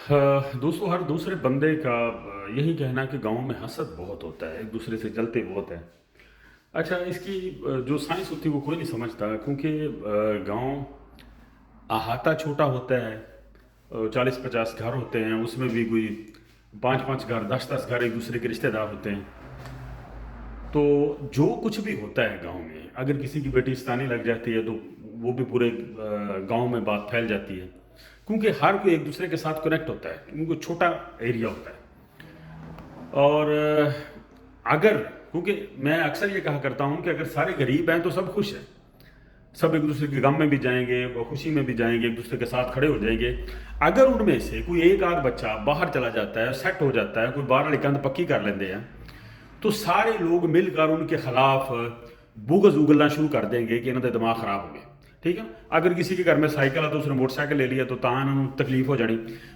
दोस्तों, हर दूसरे बंदे का यही कहना कि गांव में हसद बहुत होता है, एक दूसरे से जलते बहुत हैं। अच्छा, इसकी जो साइंस होती है वो कोई नहीं समझता, क्योंकि गांव अहाता छोटा होता है। 40-50 घर होते हैं, उसमें भी कोई 5-5 घर, 10-10 घर एक दूसरे के रिश्तेदार होते हैं। तो जो कुछ भी होता है गांव में, अगर किसी की बेटी इस्तानी लग जाती है तो वो भी पूरे गांव में बात फैल जाती है, क्योंकि हर कोई एक दूसरे के साथ कनेक्ट होता है, क्योंकि छोटा एरिया होता है। और अगर, क्योंकि मैं अक्सर ये कहा करता हूँ कि अगर सारे गरीब हैं तो सब खुश हैं, सब एक दूसरे के गम में भी जाएंगे, वो खुशी में भी जाएंगे, एक दूसरे के साथ खड़े हो जाएंगे। अगर उनमें से कोई एक आध बच्चा बाहर चला जाता है, सेट हो जाता है, कोई बाहर वाली कंध पक्की कर लेते हैं, तो सारे लोग मिलकर उनके खिलाफ बुगज उगलना शुरू कर देंगे कि इन्होंने दिमाग खराब हो गया। ठीक है, अगर किसी के घर में साइकिल है तो उसने मोटरसाइकिल ले लिया तो तान तकलीफ हो जानी।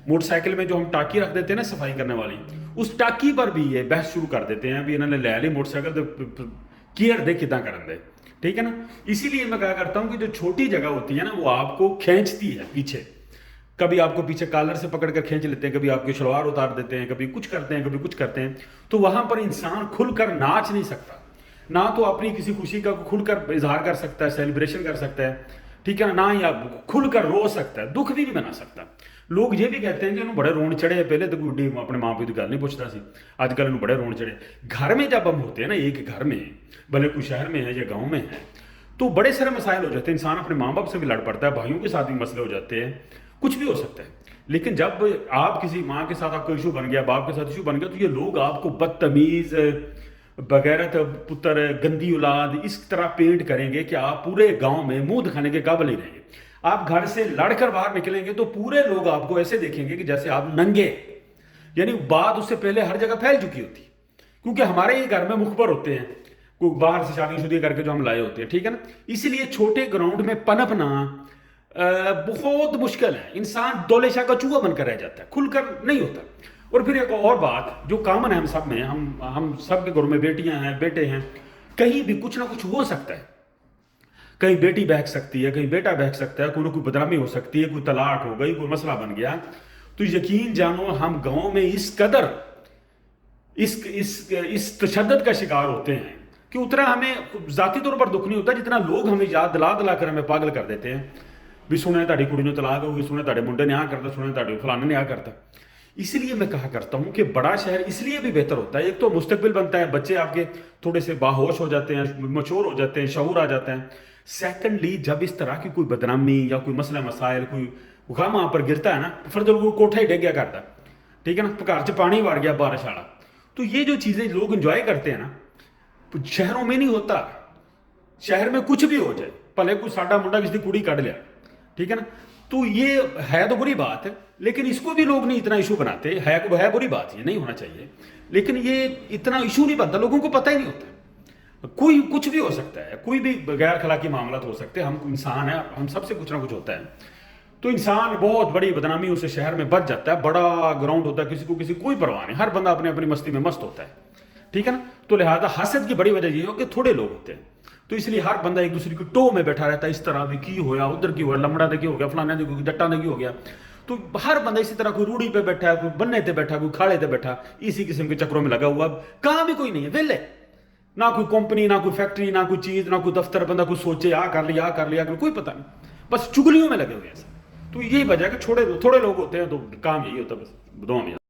मोटरसाइकिल में जो हम टाकी रख देते हैं ना सफाई करने वाली, उस टाकी पर भी ये बहस शुरू कर देते हैं, अभी इन्होंने ले ली मोटरसाइकिल तो केयर दे कितना करन दे। ठीक है ना, इसीलिए मैं कहा करता हूं कि जो छोटी जगह होती है ना वो आपको खींचती है पीछे। कभी आपको पीछे कॉलर से पकड़ कर खींच लेते हैं, कभी आपके शलवार उतार देते हैं, कभी कुछ करते हैं, कभी कुछ करते हैं। तो वहां पर इंसान खुलकर नाच नहीं सकता, ना तो अपनी किसी खुशी का खुलकर इजहार कर सकता है, सेलिब्रेशन कर सकता है। ठीक है ना ही आप खुलकर रो सकता है, दुख भी नहीं बना सकता। लोग ये भी कहते हैं कि बड़े रोन चढ़े, पहले तो गुड्डी अपने माँ प्यो की गल नहीं पूछता सी, अजकल बड़े रोन चढ़े। घर में जब हम होते हैं ना, एक घर में, भले कोई शहर में है या गाँव में है, तो बड़े सारे मसाइल हो जाते हैं। इंसान अपने माँ बाप से भी लड़ पड़ता है, भाइयों के साथ भी मसले हो जाते हैं, कुछ भी हो सकता है। लेकिन जब आप किसी माँ के साथ आपका इशू बन गया, बाप के साथ इशू बन गया, तो ये लोग आपको बदतमीज, बगैरत पुत्र, गंदी औलाद इस तरह पेंट करेंगे कि आप पूरे गांव में मुंह दिखाने के काबिल नहीं रहेंगे। आप घर से लड़कर बाहर निकलेंगे तो पूरे लोग आपको ऐसे देखेंगे कि जैसे आप नंगे, यानी बात उससे पहले हर जगह फैल चुकी होती है। क्योंकि हमारे ही घर में मुखबर होते हैं, कोई बाहर से शादी शुदी करके जो हम लाए होते हैं। ठीक है ना, इसलिए छोटे ग्राउंड में पनपना बहुत मुश्किल है। इंसान दौले शाह का चूहा बनकर रह जाता है, खुलकर नहीं होता। और फिर एक और बात जो कॉमन है हम सब में, हम सब के घरों में बेटियां हैं, बेटे हैं, कहीं भी कुछ ना कुछ हो सकता है। कहीं बेटी बहक सकती है, कहीं बेटा बहक सकता है, कोई ना कोई बदनामी हो सकती है, कोई तलाक हो गई, कोई मसला बन गया। तो यकीन जानो हम गांव में इस कदर इस तशद्दुद का शिकार होते हैं कि उतना हमें जाती तौर पर दुख नहीं होता जितना लोग हमें याद दिला दिला कर हमें पागल कर देते हैं। भी सुने ताड़ी कुड़ी ने तलाक होगी, सुने ताड़े मुंडे ने आ करता, सुने ताड़े फलाने ने आ करता। इसलिए मैं कहा करता हूं कि बड़ा शहर इसलिए भी बेहतर होता है। एक तो मुस्तकबिल बनता है, बच्चे आपके थोड़े से बाहोश हो जाते हैं, मचोर हो जाते हैं, शऊर आ जाते हैं। सेकंडली, जब इस तरह की कोई बदनामी या कोई मसला मसाइल, कोई गम वहां पर गिरता है ना, फिर तो कोठा ही डिग गया करता। ठीक है ना, घर च पानी वड़ गया बारिश वाला। तो ये जो चीजें लोग इंजॉय करते हैं ना, तो शहरों में नहीं होता। शहर में कुछ भी हो जाए, भले कोई साडा मुंडा किसी कुड़ी कट लिया, ठीक है ना, तो ये है तो बुरी बात है, लेकिन इसको भी लोग नहीं इतना इशू बनाते। है बुरी बात, ये नहीं होना चाहिए, लेकिन ये इतना इशू नहीं बनता, लोगों को पता ही नहीं होता। कोई कुछ भी हो सकता है, कोई भी गैर अखलाकी मामला हो सकते हैं। हम इंसान है, हम सबसे कुछ ना कुछ होता है। तो इंसान बहुत बड़ी बदनामी उसे शहर में बच जाता है। बड़ा ग्राउंड होता है, किसी को कोई परवाह नहीं, हर बंदा अपनी अपनी मस्ती में मस्त होता है। ठीक है ना, तो लिहाजा हसद की बड़ी वजह ये हो कि थोड़े लोग होते हैं, तो इसलिए हर बंदा एक दूसरे की टो में बैठा रहता है। इस तरह भी की होया, उधर की होया, लमड़ा दे की हो गया, फलाने दे की, जट्टा दे की हो गया। तो हर बंदा इसी तरह, कोई रूढ़ी पे बैठा है, कोई बन्ने पे बैठा, कोई खाड़े पे बैठा, इसी किस्म के चक्रों में लगा हुआ। कहां भी कोई नहीं है, वेले, ना कोई कंपनी, ना कोई फैक्ट्री, ना कोई चीज, ना कोई दफ्तर। बंदा कुछ सोचे आ कर लिया, कोई पता नहीं, बस चुगलियों में लगे हुए हैं। तो यही वजह है कि थोड़े लोग होते हैं तो काम यही होता है, बस दुआ में।